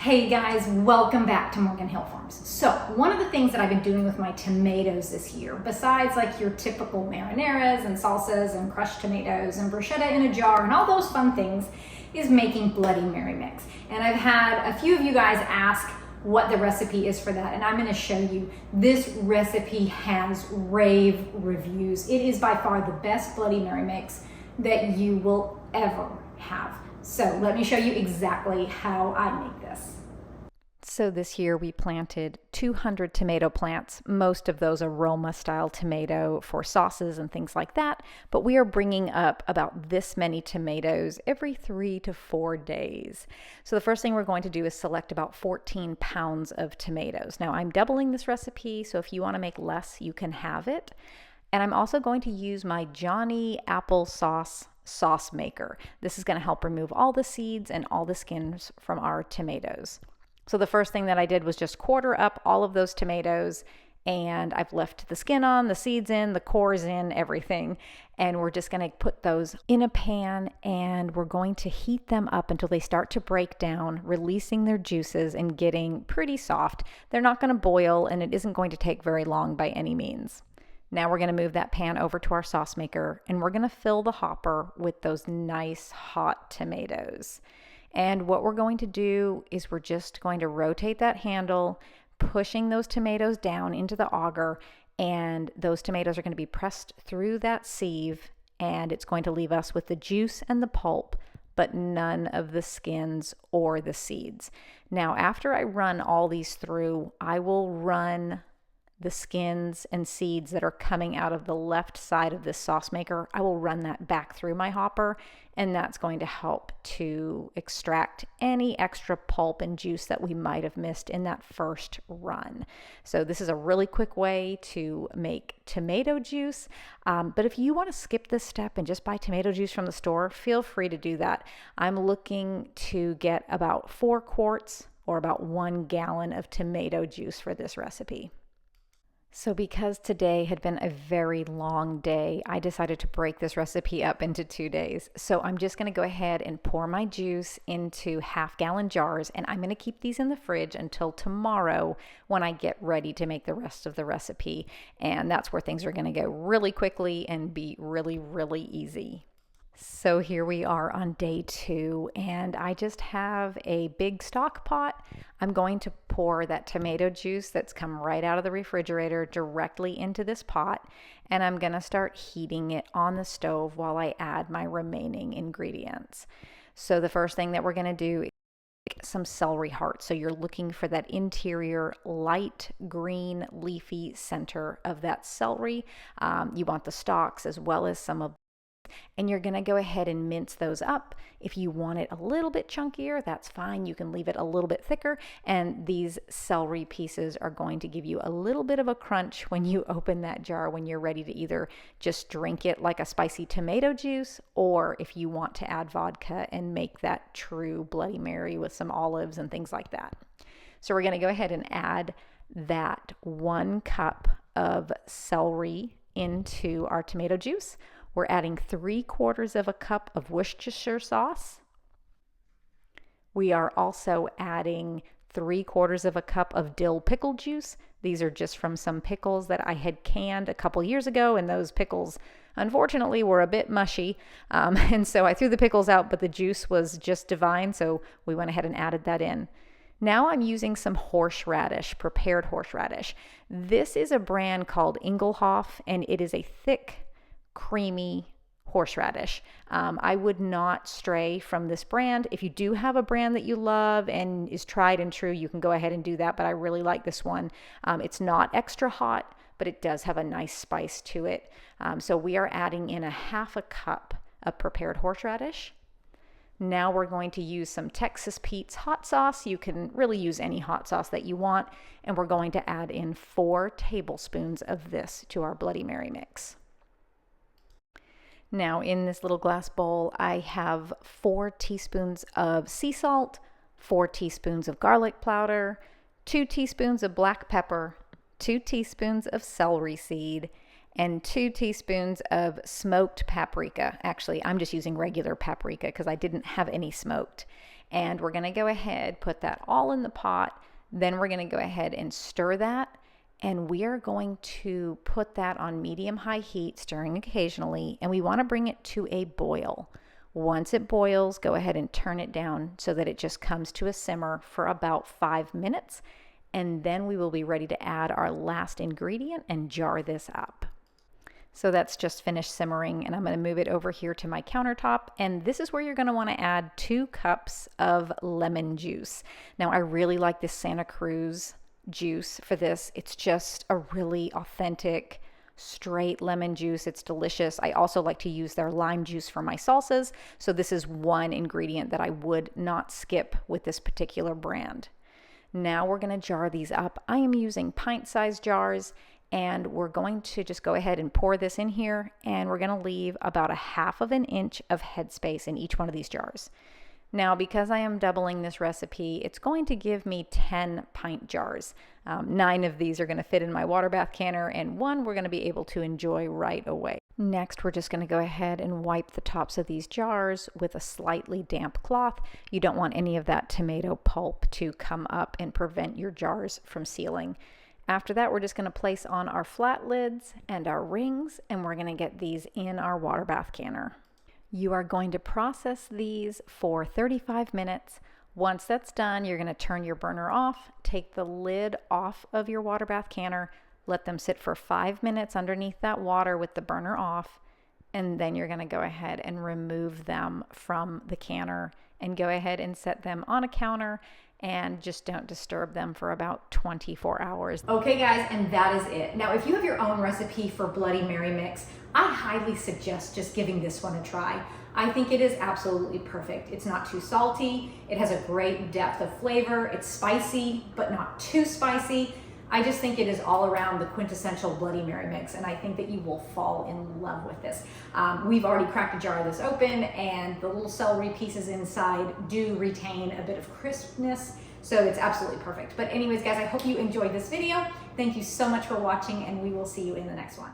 Hey guys, welcome back to Morgan Hill Farms. So one of the things that I've been doing with my tomatoes this year, besides like your typical marinaras and salsas and crushed tomatoes and bruschetta in a jar and all those fun things, is making Bloody Mary mix. And I've had a few of you guys ask what the recipe is for that, and I'm going to show you. This recipe has rave reviews. It is by far the best Bloody Mary mix that you will ever have. So let me show you exactly how I make this. So this year we planted 200 tomato plants, most of those aroma style tomato for sauces and things like that, but we are bringing up about this many tomatoes every 3 to 4 days. So the first thing we're going to do is select about 14 pounds of tomatoes. Now I'm doubling this recipe, so if you want to make less, you can have it. And I'm also going to use my Johnny applesauce sauce maker. This is going to help remove all the seeds and all the skins from our tomatoes. So the first thing that I did was just quarter up all of those tomatoes, and I've left the skin on, the seeds in, the cores in, everything. And we're just going to put those in a pan, and we're going to heat them up until they start to break down, releasing their juices and getting pretty soft. They're not going to boil, and it isn't going to take very long by any means. Now we're going to move that pan over to our sauce maker, and we're going to fill the hopper with those nice hot tomatoes. And what we're going to do is we're just going to rotate that handle, pushing those tomatoes down into the auger, and those tomatoes are going to be pressed through that sieve, and it's going to leave us with the juice and the pulp, but none of the skins or the seeds. Now, after I run all these through, I will run the skins and seeds that are coming out of the left side of this sauce maker. I will run that back through my hopper, and that's going to help to extract any extra pulp and juice that we might have missed in that first run. So this is a really quick way to make tomato juice, but if you want to skip this step and just buy tomato juice from the store, feel free to do that. I'm looking to get about 4 quarts or about 1 gallon of tomato juice for this recipe. So because today had been a very long day, I decided to break this recipe up into 2 days. So I'm just going to go ahead and pour my juice into half-gallon jars, and I'm going to keep these in the fridge until tomorrow when I get ready to make the rest of the recipe. And that's where things are going to go really quickly and be really, really easy. So here we are on day 2, and I just have a big stock pot. I'm going to pour that tomato juice that's come right out of the refrigerator directly into this pot, and I'm going to start heating it on the stove while I add my remaining ingredients. So the first thing that we're going to do is some celery hearts. So you're looking for that interior light green leafy center of that celery. You want the stalks as well as some of, and you're going to go ahead and mince those up. If you want it a little bit chunkier, that's fine. You can leave it a little bit thicker, and these celery pieces are going to give you a little bit of a crunch when you open that jar, when you're ready to either just drink it like a spicy tomato juice, or if you want to add vodka and make that true Bloody Mary with some olives and things like that. So we're going to go ahead and add that 1 cup of celery into our tomato juice. We're adding 3/4 of a cup of Worcestershire sauce. We are also adding 3/4 of a cup of dill pickle juice. These are just from some pickles that I had canned a couple years ago, and those pickles unfortunately were a bit mushy. And so I threw the pickles out, but the juice was just divine, so we went ahead and added that in. Now I'm using some horseradish, prepared horseradish. This is a brand called Engelhoff, and it is a thick, creamy horseradish. I would not stray from this brand. If you do have a brand that you love and is tried and true, you can go ahead and do that, but I really like this one. It's not extra hot, but it does have a nice spice to it. So we are adding in a 1/2 cup of prepared horseradish. Now we're going to use some Texas Pete's hot sauce. You can really use any hot sauce that you want, and we're going to add in 4 tablespoons of this to our Bloody Mary mix. Now in this little glass bowl, I have 4 teaspoons of sea salt, 4 teaspoons of garlic powder, 2 teaspoons of black pepper, 2 teaspoons of celery seed, and 2 teaspoons of smoked paprika. Actually, I'm just using regular paprika because I didn't have any smoked. And we're gonna go ahead, put that all in the pot. Then we're gonna go ahead and stir that. And we are going to put that on medium-high heat, stirring occasionally, and we wanna bring it to a boil. Once it boils, go ahead and turn it down so that it just comes to a simmer for about 5 minutes. And then we will be ready to add our last ingredient and jar this up. So that's just finished simmering, and I'm going to move it over here to my countertop. And this is where you're going to want to add 2 cups of lemon juice. Now, I really like this Santa Cruz juice for this. It's just a really authentic, straight lemon juice. It's delicious. I also like to use their lime juice for my salsas. So this is one ingredient that I would not skip with this particular brand. Now we're going to jar these up. I am using pint-sized jars, and we're going to just go ahead and pour this in here, and we're going to leave about 1/2 inch of headspace in each one of these jars. Now, because I am doubling this recipe, it's going to give me 10 pint jars. 9 of these are going to fit in my water bath canner, and 1 we're going to be able to enjoy right away. Next, we're just going to go ahead and wipe the tops of these jars with a slightly damp cloth. You don't want any of that tomato pulp to come up and prevent your jars from sealing. After that, we're just going to place on our flat lids and our rings, and we're going to get these in our water bath canner. You are going to process these for 35 minutes. Once that's done, you're going to turn your burner off, take the lid off of your water bath canner, let them sit for 5 minutes underneath that water with the burner off, and then you're going to go ahead and remove them from the canner and go ahead and set them on a counter, and just don't disturb them for about 24 hours. Okay guys, and that is it. Now, if you have your own recipe for Bloody Mary mix, I highly suggest just giving this one a try. I think it is absolutely perfect. It's not too salty. It has a great depth of flavor. It's spicy, but not too spicy. I just think it is all around the quintessential Bloody Mary mix, and I think that you will fall in love with this. We've already cracked a jar of this open, and the little celery pieces inside do retain a bit of crispness, so it's absolutely perfect. But anyways, guys, I hope you enjoyed this video. Thank you so much for watching, and we will see you in the next one.